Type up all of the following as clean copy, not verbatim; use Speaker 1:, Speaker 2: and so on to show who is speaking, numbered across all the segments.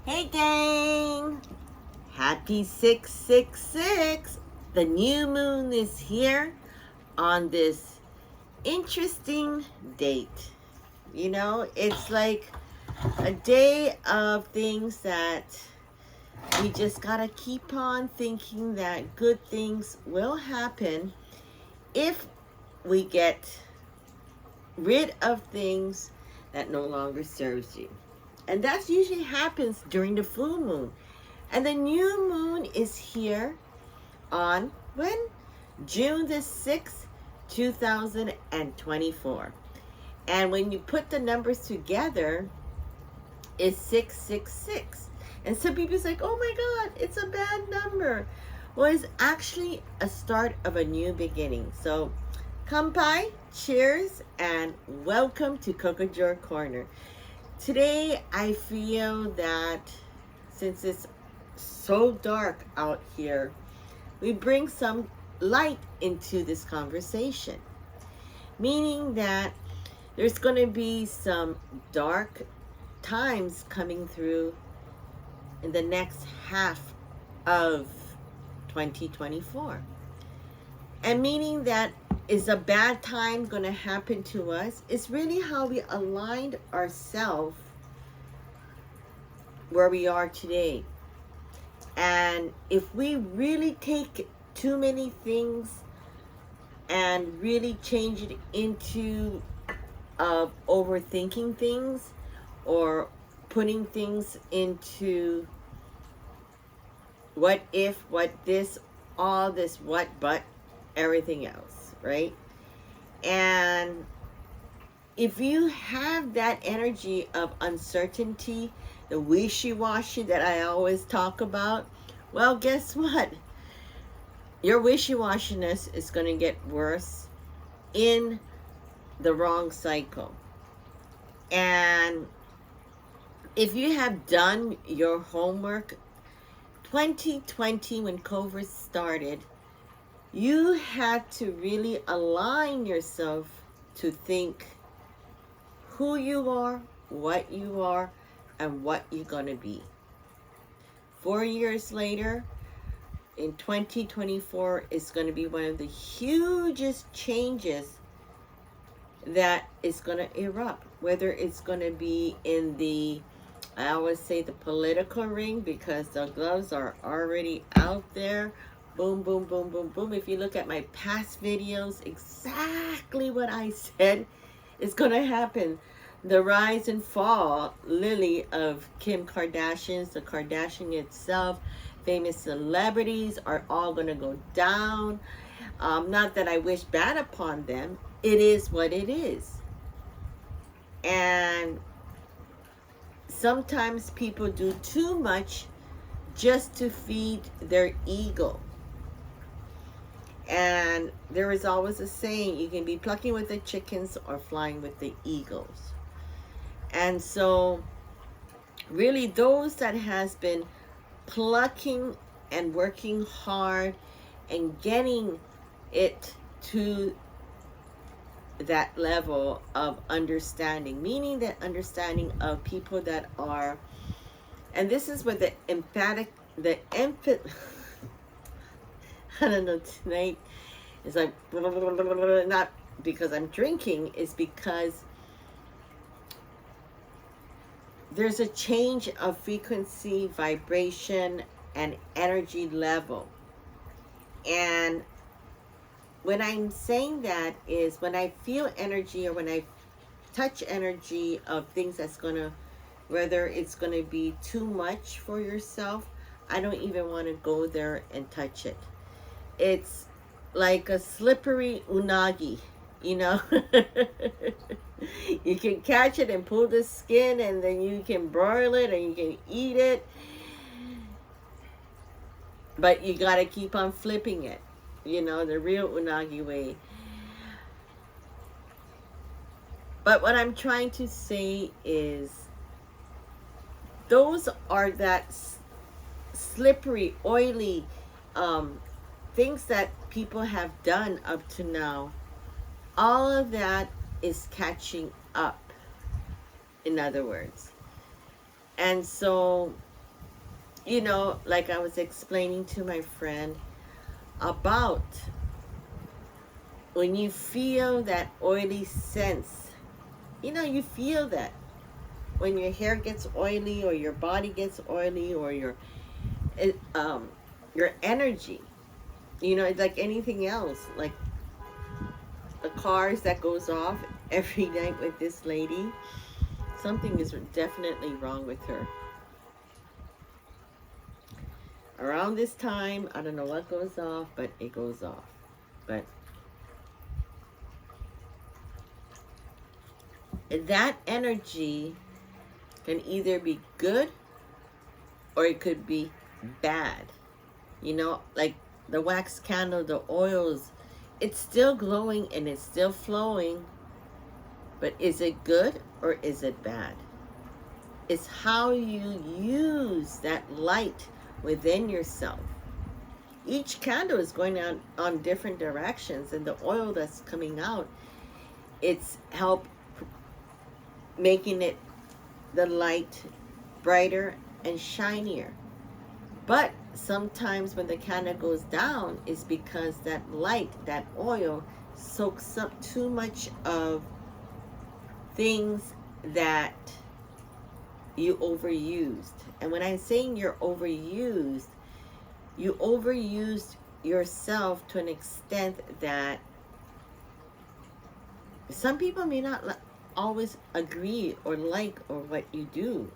Speaker 1: Hey gang! Happy 666! The new moon is here on this interesting date. You know, it's like a day of things that we just gotta keep on thinking that good things will happen if we get rid of things that no longer serves you. And that usually happens during the full moon. And the new moon is here on when? June the 6th, 2024. And when you put the numbers together, it's 666. And some people's like, oh my God, it's a bad number. Well, it's actually a start of a new beginning. So, kampai, cheers, and welcome to Coco Joe Corner. Today, I feel that since it's so dark out here, we bring some light into this conversation. Meaning that there's going to be some dark times coming through in the next half of 2024. And meaning that is a bad time going to happen to us? It's really how we aligned ourselves where we are today. And if we really take too many things and really change it into overthinking things or putting things into what if, what this, all this, what, but, everything else, right? And if you have that energy of uncertainty, the wishy-washy that I always talk about, well, guess what? Your wishy-washiness is going to get worse in the wrong cycle. And if you have done your homework, 2020 when COVID started, you had to really align yourself to think who you are, and what you're going to be. 4 years later, in 2024, is going to be one of the hugest changes that is going to erupt. Whether it's going to be in the, I always say the political ring, because the gloves are already out there. Boom, boom, boom, boom, boom. If you look at my past videos, exactly what I said is going to happen. The rise and fall, literally, of Kim Kardashian, the Kardashian itself, famous celebrities are all going to go down. Not that I wish bad upon them. It is what it is. And sometimes people do too much just to feed their ego. And there is always a saying, you can be plucking with the chickens or flying with the eagles. And so really those that has been plucking and working hard and getting it to that level of understanding, meaning that understanding of people that are, and this is where the I don't know, tonight is like, not because I'm drinking, it's because there's a change of frequency, vibration, and energy level. And when I'm saying that is when I feel energy or when I touch energy of things that's going to, whether it's going to be too much for yourself, I don't even want to go there and touch it. It's like a slippery unagi, you know. You can catch it and pull the skin, and then you can broil it and you can eat it, but you got to keep on flipping it, you know, the real unagi way. But what I'm trying to say is those are that slippery, oily things that people have done up to now. All of that is catching up, in other words. And so you know, like I was explaining to my friend about when you feel that oily sense, you know, you feel that when your hair gets oily or your body gets oily or it, your energy, you know, it's like anything else, like the cars that goes off every night with this lady. Something is definitely wrong with her. Around this time, I don't know what goes off, but it goes off. But that energy can either be good or it could be bad. You know, like the wax candle, the oils, it's still glowing and it's still flowing. But is it good or is it bad? It's how you use that light within yourself. Each candle is going on different directions, and the oil that's coming out, it's help making it the light brighter and shinier. But sometimes when the candle goes down, it's because that light, that oil, soaks up too much of things that you overused. And when I'm saying you're overused, you overused yourself to an extent that some people may not always agree or like or what you do.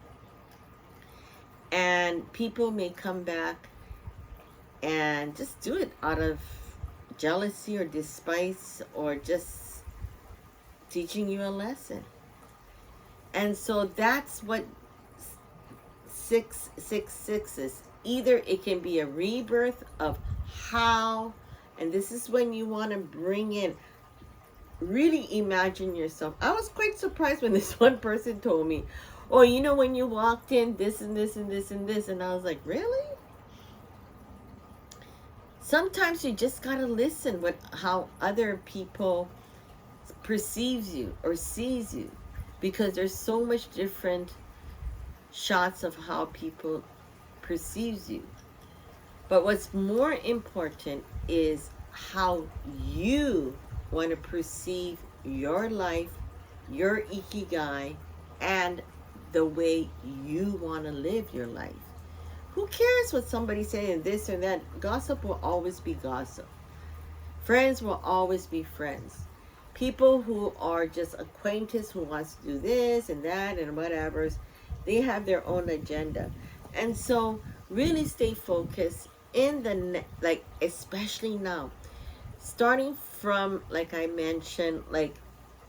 Speaker 1: And people may come back and just do it out of jealousy or despise or just teaching you a lesson. And so that's what 666 is. Either it can be a rebirth of how, and this is when you want to bring in, really imagine yourself. I was quite surprised when this one person told me, oh, you know, when you walked in, this and this and this and this. And I was like, really? Sometimes you just got to listen with how other people perceives you or sees you, because there's so much different shots of how people perceives you. But what's more important is how you want to perceive your life, your ikigai, and the way you want to live your life. Who cares what somebody's saying, this or that? Gossip will always be gossip. Friends will always be friends. People who are just acquaintances who wants to do this and that and whatever, they have their own agenda. And so really stay focused in the like, especially now, starting from, like I mentioned, like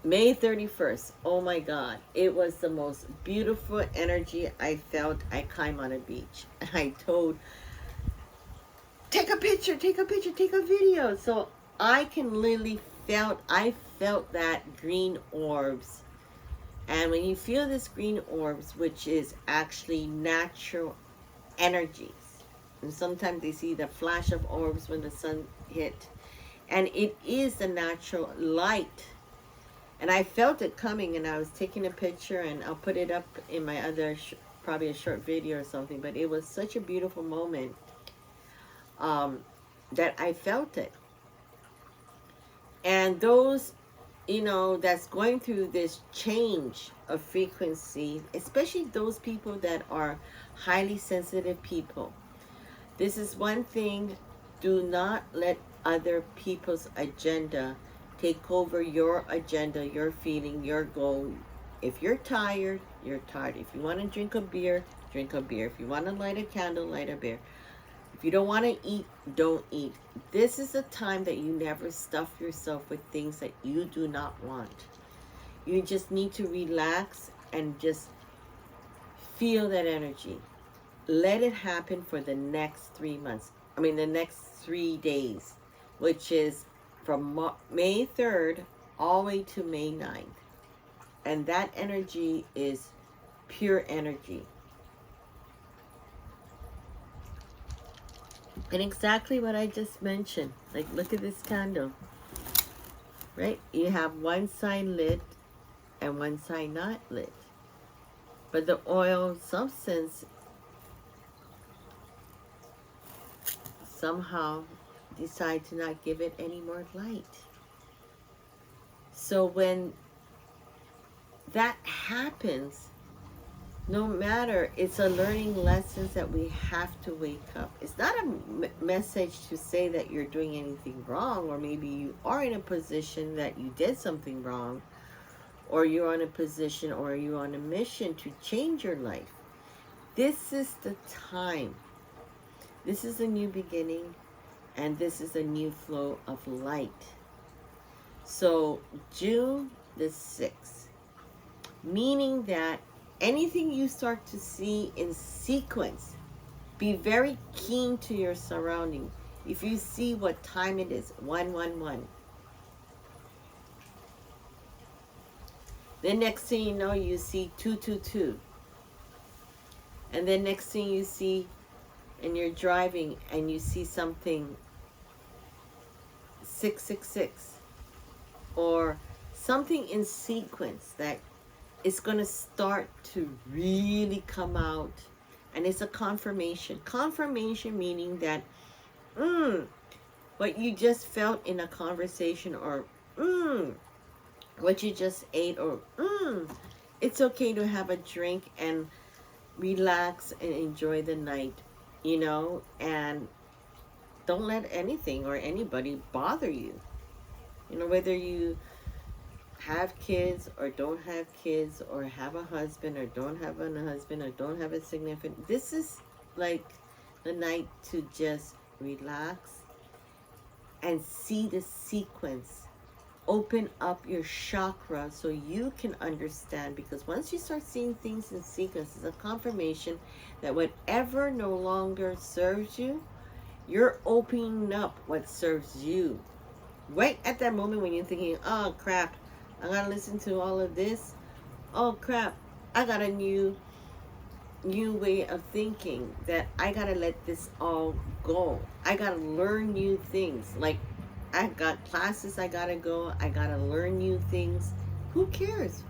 Speaker 1: May 31st. Oh my God, it was the most beautiful energy I felt. I climbed on a beach. I told, take a picture, take a picture, take a video. So I can literally I felt that green orbs. And when you feel this green orbs, which is actually natural energies, and sometimes they see the flash of orbs when the sun hit, and it is the natural light. And I felt it coming, and I was taking a picture, and I'll put it up in my other probably a short video or something. But it was such a beautiful moment that I felt it. And those, you know, that's going through this change of frequency, especially those people that are highly sensitive people. This is one thing. Do not let other people's agenda take over your agenda, your feeling, your goal. If you're tired, you're tired. If you want to drink a beer, drink a beer. If you want to light a candle, light a beer. If you don't want to eat, don't eat. This is a time that you never stuff yourself with things that you do not want. You just need to relax and just feel that energy. Let it happen for the next 3 months. I mean, the next 3 days, which is from May 3rd all the way to May 9th. And that energy is pure energy. And exactly what I just mentioned. Like, look at this candle. Right? You have one side lit and one side not lit. But the oil substance somehow decide to not give it any more light. So when that happens, no matter, it's a learning lessons that we have to wake up. It's not a message to say that you're doing anything wrong, or maybe you are in a position that you did something wrong, or you're on a position or you're on a mission to change your life. This is the time. This is a new beginning, and this is a new flow of light. So June the 6th, meaning that anything you start to see in sequence, be very keen to your surrounding. If you see what time it is, 111. Then next thing you know, you see 222. And then next thing you see, and you're driving and you see something 666, or something in sequence that is going to start to really come out. And it's a confirmation. Confirmation meaning that what you just felt in a conversation, or what you just ate, or it's okay to have a drink and relax and enjoy the night, you know, and don't let anything or anybody bother you. You know, whether you have kids or don't have kids, or have a husband or don't have a husband, or don't have a significant, this is like the night to just relax and see the sequence. Open up your chakra so you can understand, because once you start seeing things in sequence, it's a confirmation that whatever no longer serves you, you're opening up what serves you. Right at that moment when you're thinking, oh crap, I gotta listen to all of this. Oh crap, I got a new way of thinking, that I gotta let this all go. I gotta learn new things. Like, I got classes I gotta go. I gotta learn new things. Who cares?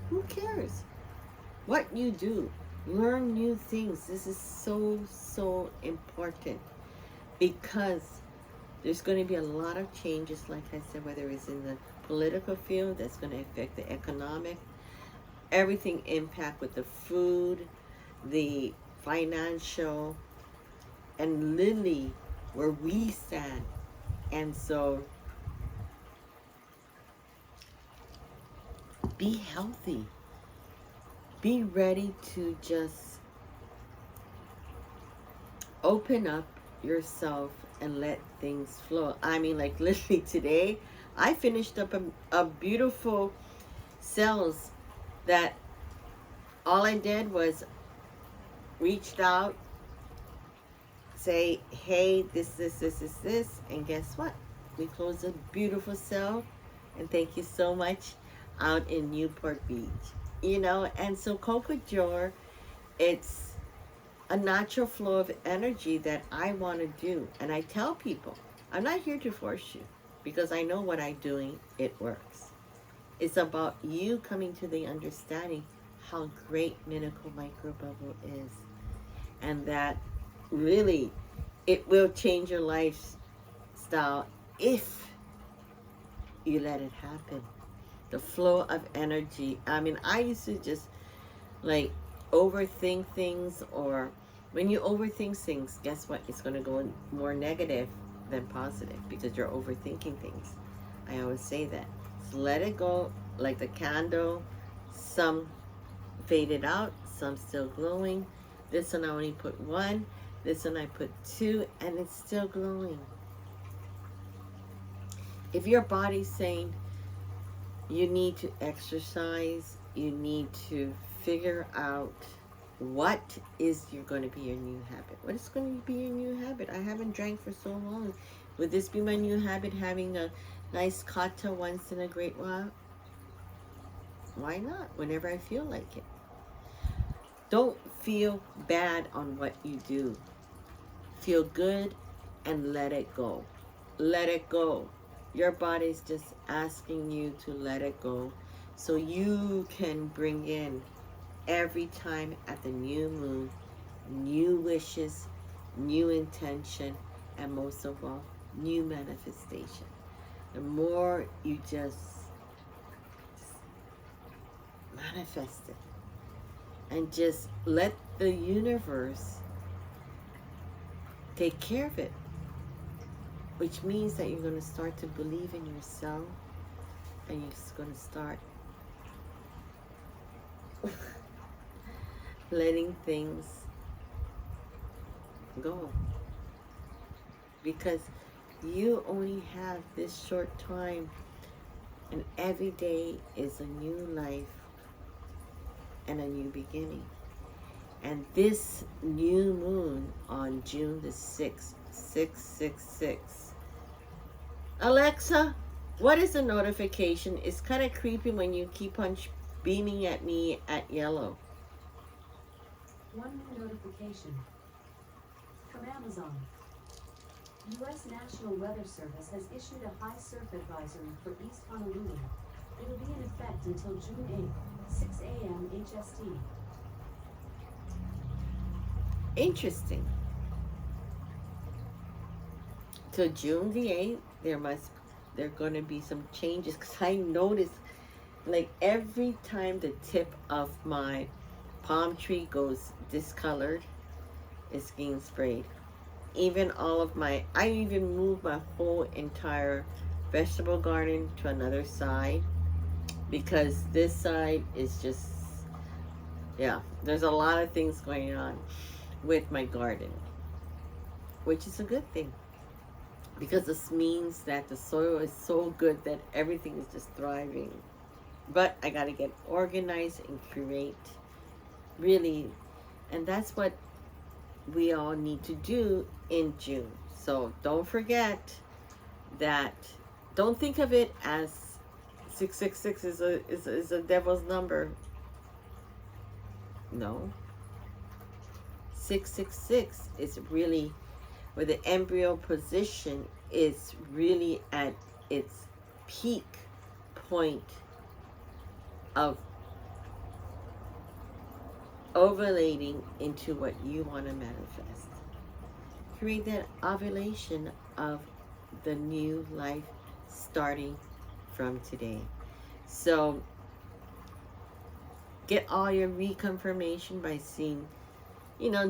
Speaker 1: Who cares what you do? Learn new things. This is so, so important, because there's going to be a lot of changes, like I said, whether it's in the political field, that's going to affect the economic, everything impact with the food, the financial, and literally where we stand. And so be healthy. Be ready to just open up yourself and let things flow. I mean, like literally today, I finished up a beautiful sales that all I did was reached out, say, hey, this, and guess what? We closed a beautiful sale, and thank you so much, out in Newport Beach. You know, and so Coco Joe, it's a natural flow of energy that I want to do. And I tell people, I'm not here to force you, because I know what I'm doing, it works. It's about you coming to the understanding how great Miracle Microbubble is, and that really it will change your lifestyle if you let it happen. The flow of energy. I mean, I used to just like overthink things, or when you overthink things, guess what? It's going to go more negative than positive, because you're overthinking things. I always say that. So let it go, like the candle. Some faded out, some still glowing. This one I only put one. This one I put two, and it's still glowing. If your body's saying you need to exercise, you need to figure out what is going to be your new habit. What is going to be your new habit? I haven't drank for so long. Would this be my new habit, having a nice kata once in a great while? Why not? Whenever I feel like it. Don't feel bad on what you do. Feel good and let it go. Let it go. Your body's just asking you to let it go, so you can bring in every time at the new moon, new wishes, new intention, and most of all, new manifestation. The more you just manifest it and just let the universe take care of it, which means that you're going to start to believe in yourself, and you're just going to start letting things go, because you only have this short time, and every day is a new life and a new beginning. And this new moon on June the 6th, 666. Alexa, what is the notification? It's kind of creepy when you keep on beaming at me at yellow.
Speaker 2: One new notification from Amazon. U.S. National Weather Service has issued a high surf advisory for East Honolulu. It will be in effect until June 8th, 6 a.m. HST.
Speaker 1: Interesting. So June the 8th, there are going to be some changes, because I noticed, like, every time the tip of my palm tree goes discolored, it's getting sprayed. Even all of I even moved my whole entire vegetable garden to another side, because this side is just, yeah, there's a lot of things going on with my garden, which is a good thing, because this means that the soil is so good that everything is just thriving. But I got to get organized and curate, really, and that's what we all need to do in June. So don't forget that. Don't think of it as 666 is a devil's number. No. 666 is really where the embryo position is really at its peak point of ovulating into what you want to manifest. Create that ovulation of the new life starting from today. So get all your reconfirmation by seeing,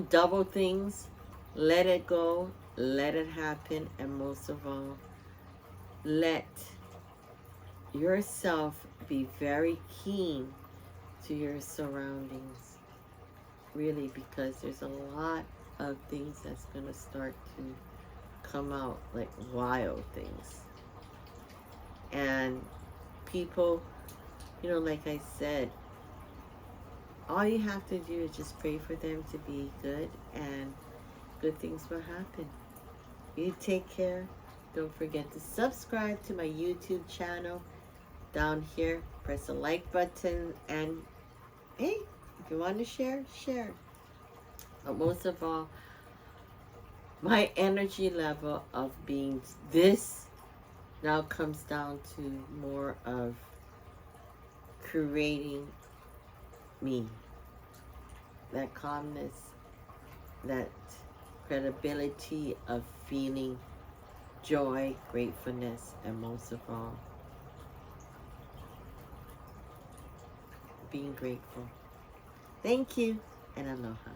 Speaker 1: double things. Let it go, let it happen, and most of all, let yourself be very keen to your surroundings, really, because there's a lot of things that's going to start to come out, like wild things. And people, like I said, all you have to do is just pray for them to be good, and good things will happen. You take care. Don't forget to subscribe to my YouTube channel down here. Press the like button, and hey, if you want to share, share. But most of all, my energy level of being this now comes down to more of creating me. That calmness, that credibility of feeling joy, gratefulness, and most of all, being grateful. Thank you, and aloha.